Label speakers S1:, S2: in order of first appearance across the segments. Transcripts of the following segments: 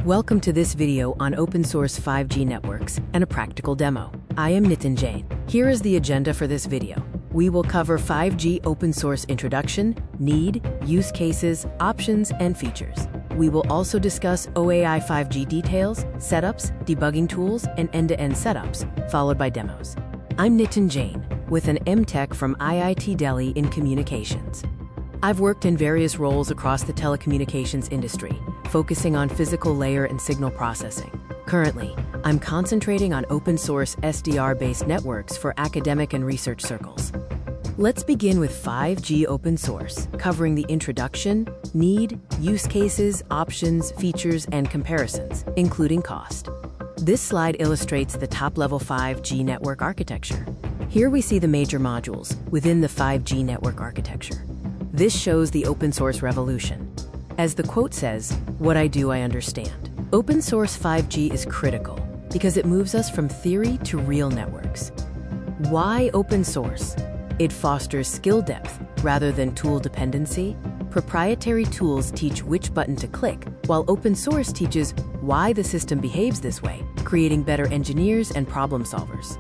S1: Welcome to this video on open source 5G networks and a practical demo. I am Nitin Jain. Here is the agenda for this video. We will cover 5G open source introduction, need, use cases, options, and features. We will also discuss OAI 5G details, setups, debugging tools, and end-to-end setups, followed by demos. I'm Nitin Jain, with an MTech from IIT Delhi in communications. I've worked in various roles across the telecommunications industry, focusing on physical layer and signal processing. Currently, I'm concentrating on open source SDR-based networks for academic and research circles. Let's begin with 5G open source, covering the introduction, need, use cases, options, features, and comparisons, including cost. This slide illustrates the top-level 5G network architecture. Here we see the major modules within the 5G network architecture. This shows the open source revolution. As the quote says, "What I do, I understand." Open source 5G is critical because it moves us from theory to real networks. Why open source? It fosters skill depth rather than tool dependency. Proprietary tools teach which button to click, while open source teaches why the system behaves this way, creating better engineers and problem solvers.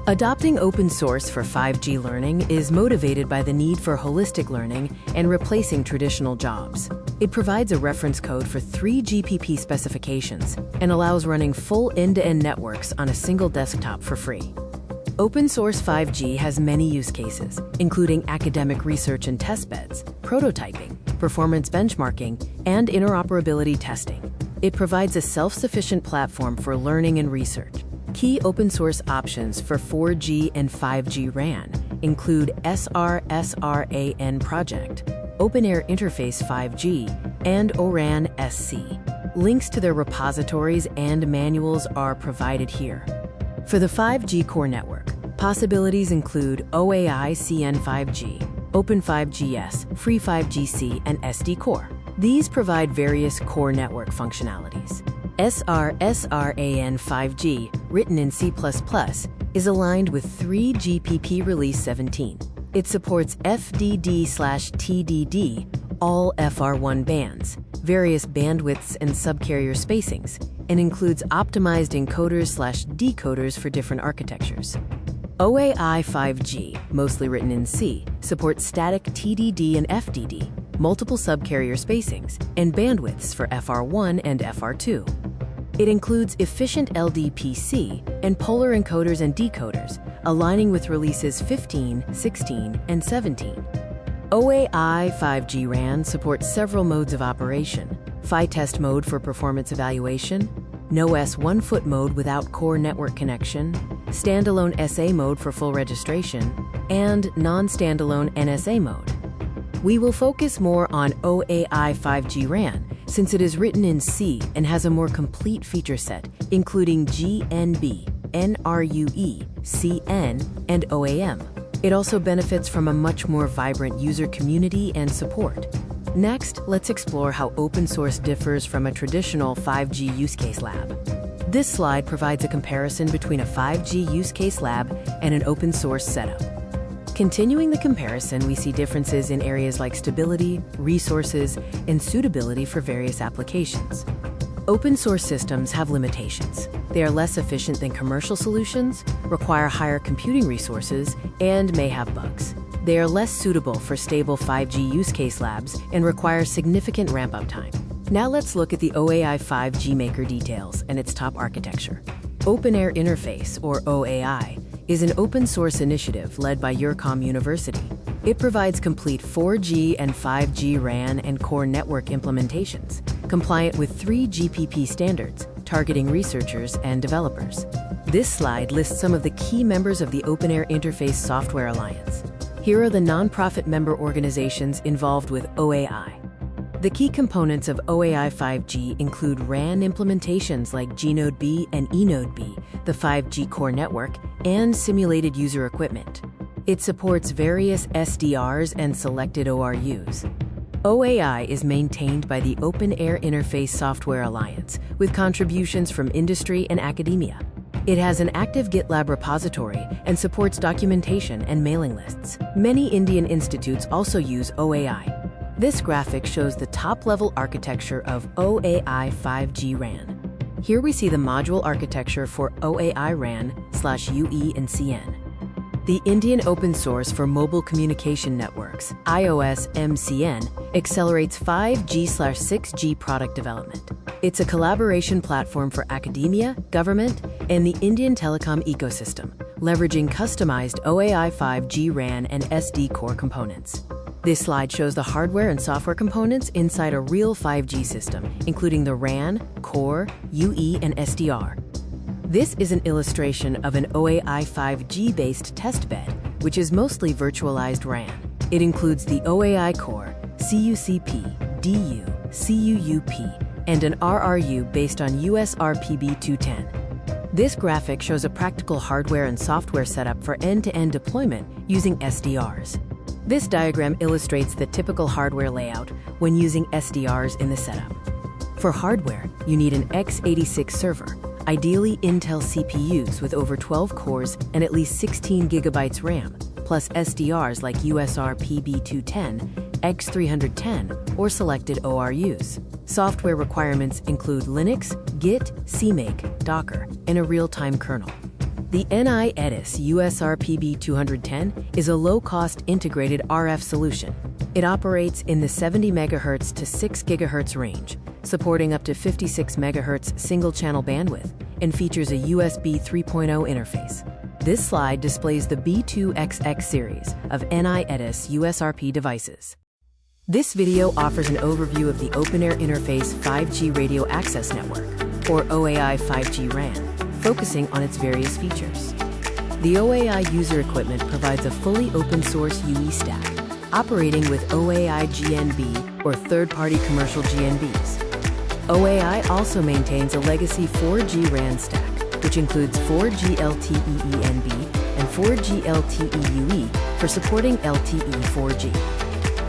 S1: Adopting open source for 5G learning is motivated by the need for holistic learning and replacing traditional jobs. It provides a reference code for 3 GPP specifications and allows running full end-to-end networks on a single desktop for free. Open source 5G has many use cases, including academic research and testbeds, prototyping, performance benchmarking, and interoperability testing. It provides a self-sufficient platform for learning and research. Key open source options for 4G and 5G RAN include SRSRAN project, OpenAirInterface5G, and ORAN SC. Links to their repositories and manuals are provided here. For the 5G core network, possibilities include OAI CN5G, Open5GS, Free5GC, and SD Core. These provide various core network functionalities. SRSRAN 5G, written in C++, is aligned with 3 GPP Release 17. It supports FDD/TDD, all FR1 bands, various bandwidths and subcarrier spacings, and includes optimized encoders/decoders for different architectures. OAI 5G, mostly written in C, supports static TDD and FDD, multiple subcarrier spacings, and bandwidths for FR1 and FR2. It includes efficient LDPC and polar encoders and decoders, aligning with releases 15, 16, and 17. OAI 5G RAN supports several modes of operation: PHY-test mode for performance evaluation, NOS 1-foot mode without core network connection, standalone SA mode for full registration, and non-standalone NSA mode. We will focus more on OAI 5G RAN since it is written in C and has a more complete feature set, including GNB, NRUE, CN, and OAM. It also benefits from a much more vibrant user community and support. Next, let's explore how open source differs from a traditional 5G use case lab. This slide provides a comparison between a 5G use case lab and an open source setup. Continuing the comparison, we see differences in areas like stability, resources, and suitability for various applications. Open source systems have limitations. They are less efficient than commercial solutions, require higher computing resources, and may have bugs. They are less suitable for stable 5G use case labs and require significant ramp-up time. Now let's look at the OAI 5G maker details and its top architecture. OpenAirInterface, or OAI, is an open-source initiative led by URCOM University. It provides complete 4G and 5G RAN and core network implementations, compliant with 3 GPP standards, targeting researchers and developers. This slide lists some of the key members of the OpenAirInterface Software Alliance. Here are the nonprofit member organizations involved with OAI. The key components of OAI 5G include RAN implementations like G-Node B and E-Node B, the 5G core network, and simulated user equipment. It supports various SDRs and selected ORUs. OAI is maintained by the OpenAirInterface Software Alliance, with contributions from industry and academia. It has an active GitLab repository and supports documentation and mailing lists. Many Indian institutes also use OAI. This graphic shows the top-level architecture of OAI 5G RAN. Here we see the module architecture for OAI RAN/UE and CN. The Indian Open Source for Mobile Communication Networks, iOS MCN, accelerates 5G/6G product development. It's a collaboration platform for academia, government, and the Indian telecom ecosystem, leveraging customized OAI 5G RAN and SD core components. This slide shows the hardware and software components inside a real 5G system, including the RAN, core, UE, and SDR. This is an illustration of an OAI 5G-based testbed, which is mostly virtualized RAN. It includes the OAI core, CUCP, DU, CUUP, and an RRU based on USRPB 210. This graphic shows a practical hardware and software setup for end-to-end deployment using SDRs. This diagram illustrates the typical hardware layout when using SDRs in the setup. For hardware, you need an x86 server, ideally Intel CPUs with over 12 cores and at least 16 gigabytes RAM, plus SDRs like USRPB210, X310, or selected ORUs. Software requirements include Linux, Git, CMake, Docker, and a real-time kernel. The NI-EDIS USRPB210 is a low-cost integrated RF solution. It operates in the 70 MHz to 6 GHz range, supporting up to 56 MHz single-channel bandwidth, and features a USB 3.0 interface. This slide displays the B2XX series of NI-EDIS USRP devices. This video offers an overview of the OpenAirInterface 5G Radio Access Network, or OAI 5G RAN, focusing on its various features. The OAI user equipment provides a fully open-source UE stack, operating with OAI GNB or third-party commercial GNBs. OAI also maintains a legacy 4G RAN stack, which includes 4G LTE ENB and 4G LTE UE for supporting LTE 4G.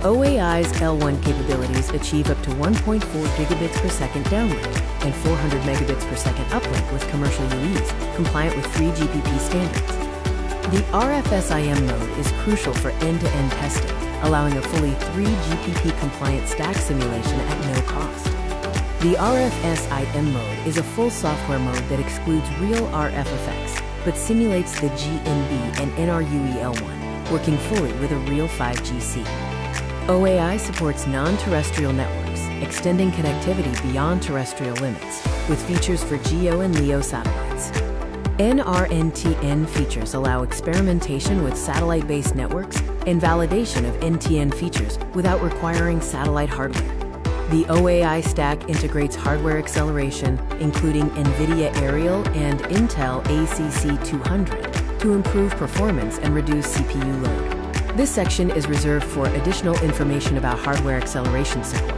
S1: OAI's L1 capabilities achieve up to 1.4 gigabits per second downlink and 400 megabits per second uplink with commercial UEs, compliant with 3GPP standards. The RFSIM mode is crucial for end-to-end testing, allowing a fully 3GPP compliant stack simulation at no cost. The RFSIM mode is a full software mode that excludes real RF effects, but simulates the GNB and NRUE L1, working fully with a real 5GC. OAI supports non-terrestrial networks, extending connectivity beyond terrestrial limits, with features for GEO and LEO satellites. NTN features allow experimentation with satellite-based networks and validation of NTN features without requiring satellite hardware. The OAI stack integrates hardware acceleration, including NVIDIA Aerial and Intel ACC200, to improve performance and reduce CPU load. This section is reserved for additional information about hardware acceleration support.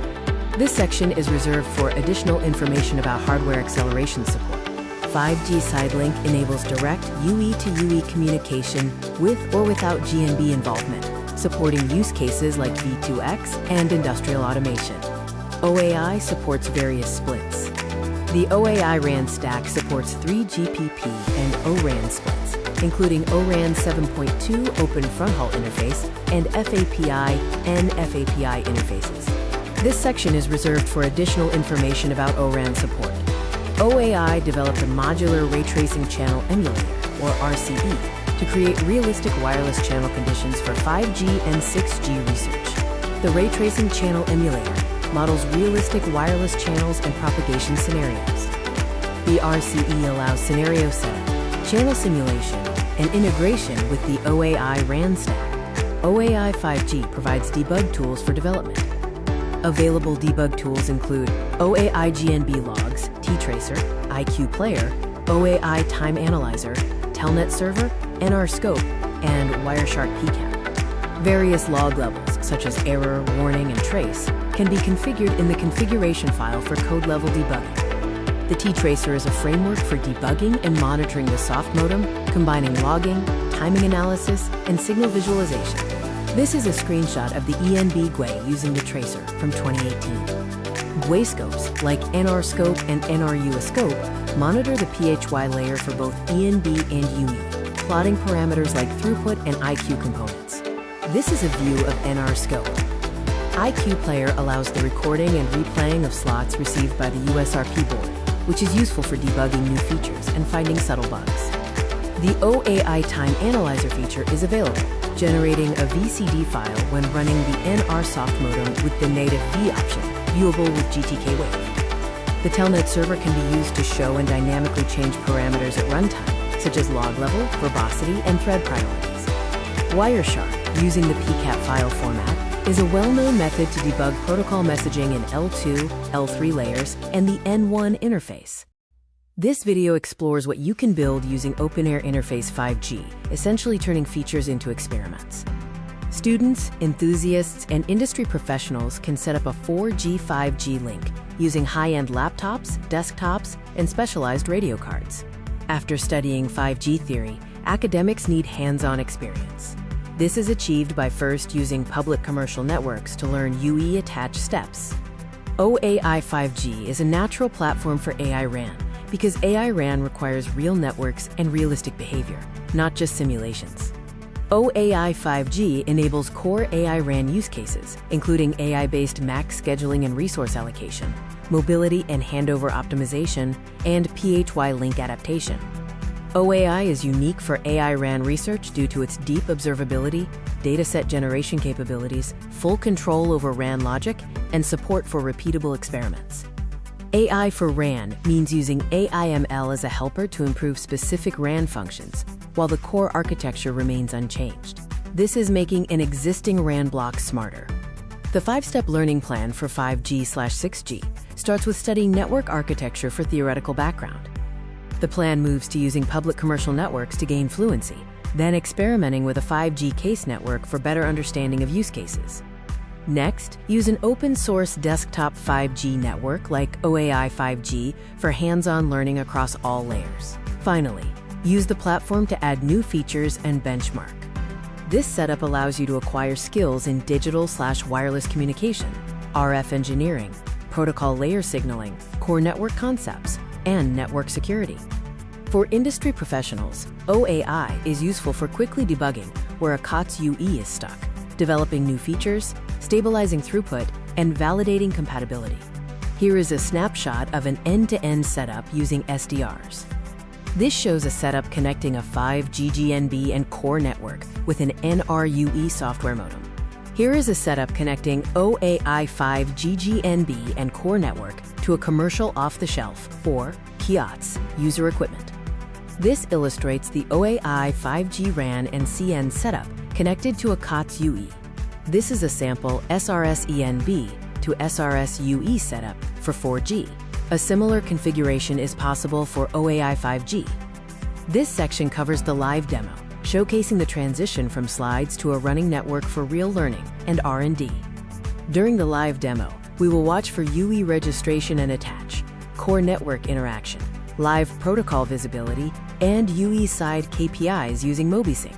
S1: 5G Sidelink enables direct UE to UE communication with or without GNB involvement, supporting use cases like V2X and industrial automation. OAI supports various splits. The OAI RAN stack supports 3GPP and ORAN splits, including ORAN 7.2 Open Fronthaul Interface and FAPI and FAPI interfaces. This section is reserved for additional information about ORAN support. OAI developed a modular ray tracing channel emulator, or RCE, to create realistic wireless channel conditions for 5G and 6G research. The ray tracing channel emulator models realistic wireless channels and propagation scenarios. The RCE allows scenario setup, channel simulation, and integration with the OAI RAN stack. OAI 5G provides debug tools for development. Available debug tools include OAI GNB logs, T-Tracer, IQ Player, OAI Time Analyzer, Telnet Server, NR Scope, and Wireshark PCAP. Various log levels, such as error, warning, and trace, can be configured in the configuration file for code-level debugging. The T-Tracer is a framework for debugging and monitoring the soft modem, combining logging, timing analysis, and signal visualization. This is a screenshot of the ENB GUI using the tracer from 2018. GUI scopes, like NR Scope and NRU Scope, monitor the PHY layer for both ENB and UE, plotting parameters like throughput and IQ components. This is a view of NR Scope. IQ Player allows the recording and replaying of slots received by the USRP board, which is useful for debugging new features and finding subtle bugs. The OAI Time Analyzer feature is available, generating a VCD file when running the NR soft modem with the native V option, viewable with GTK Wave. The Telnet server can be used to show and dynamically change parameters at runtime, such as log level, verbosity, and thread priorities. Wireshark, using the PCAP file format, is a well-known method to debug protocol messaging in L2, L3 layers, and the N1 interface. This video explores what you can build using OpenAirInterface5G, essentially turning features into experiments. Students, enthusiasts, and industry professionals can set up a 4G 5G link using high-end laptops, desktops, and specialized radio cards. After studying 5G theory, academics need hands-on experience. This is achieved by first using public commercial networks to learn UE-attached steps. OAI 5G is a natural platform for AI RAN, because AI RAN requires real networks and realistic behavior, not just simulations. OAI 5G enables core AI RAN use cases, including AI-based max scheduling and resource allocation, mobility and handover optimization, and PHY link adaptation. OAI is unique for AI RAN research due to its deep observability, dataset generation capabilities, full control over RAN logic, and support for repeatable experiments. AI for RAN means using AIML as a helper to improve specific RAN functions, while the core architecture remains unchanged. This is making an existing RAN block smarter. The 5-step learning plan for 5G/6G starts with studying network architecture for theoretical background. The plan moves to using public commercial networks to gain fluency, then experimenting with a 5G case network for better understanding of use cases. Next, use an open-source desktop 5G network like OAI 5G for hands-on learning across all layers. Finally, use the platform to add new features and benchmark. This setup allows you to acquire skills in digital/wireless communication, RF engineering, protocol layer signaling, core network concepts, and network security. For industry professionals, OAI is useful for quickly debugging where a COTS UE is stuck, developing new features, stabilizing throughput, and validating compatibility. Here is a snapshot of an end-to-end setup using SDRs. This shows a setup connecting a 5G GNB and core network with an NR-UE software modem. Here is a setup connecting OAI 5G GNB and core network to a commercial off-the-shelf, or COTS, user equipment. This illustrates the OAI 5G RAN and CN setup connected to a COTS UE. This is a sample SRS-ENB to SRS-UE setup for 4G. A similar configuration is possible for OAI 5G. This section covers the live demo, showcasing the transition from slides to a running network for real learning and R&D. During the live demo, we will watch for UE registration and attach, core network interaction, live protocol visibility, and UE side KPIs using Mobisync.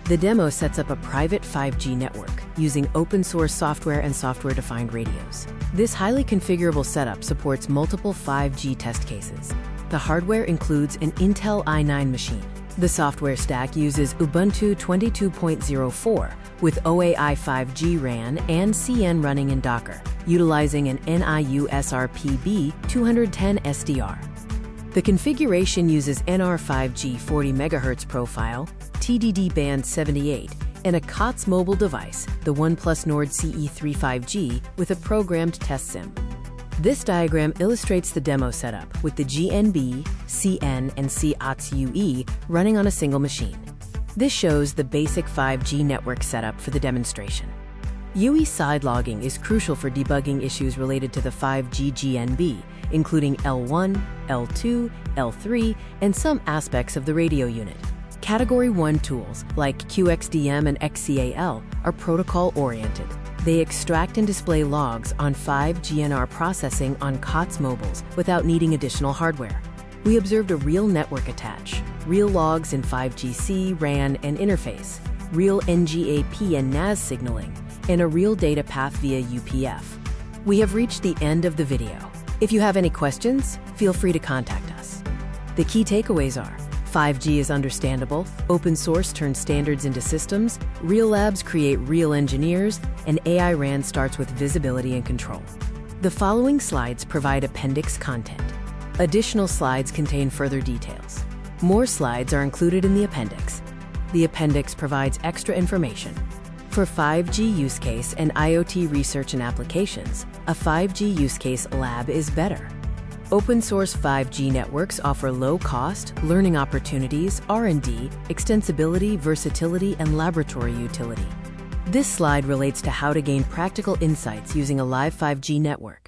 S1: The demo sets up a private 5G network using open-source software and software-defined radios. This highly configurable setup supports multiple 5G test cases. The hardware includes an Intel i9 machine. The software stack uses Ubuntu 22.04 with OAI 5G RAN and CN running in Docker, utilizing an NIU SRPB 210 SDR. The configuration uses NR5G 40 MHz profile, TDD band 78, and a COTS mobile device, the OnePlus Nord CE3 5G, with a programmed test SIM. This diagram illustrates the demo setup with the GNB, CN, and COTS UE running on a single machine. This shows the basic 5G network setup for the demonstration. UE side logging is crucial for debugging issues related to the 5G GNB, including L1, L2, L3, and some aspects of the radio unit. Category 1 tools like QXDM and XCAL are protocol-oriented. They extract and display logs on 5GNR processing on COTS mobiles without needing additional hardware. We observed a real network attach, real logs in 5GC, RAN, and interface, real NGAP and NAS signaling, and a real data path via UPF. We have reached the end of the video. If you have any questions, feel free to contact us. The key takeaways are: 5G is understandable, open source turns standards into systems, real labs create real engineers, and AI RAN starts with visibility and control. The following slides provide appendix content. Additional slides contain further details. More slides are included in the appendix. The appendix provides extra information. For 5G use case and IoT research and applications, a 5G use case lab is better. Open source 5G networks offer low cost, learning opportunities, R&D, extensibility, versatility, and laboratory utility. This slide relates to how to gain practical insights using a live 5G network.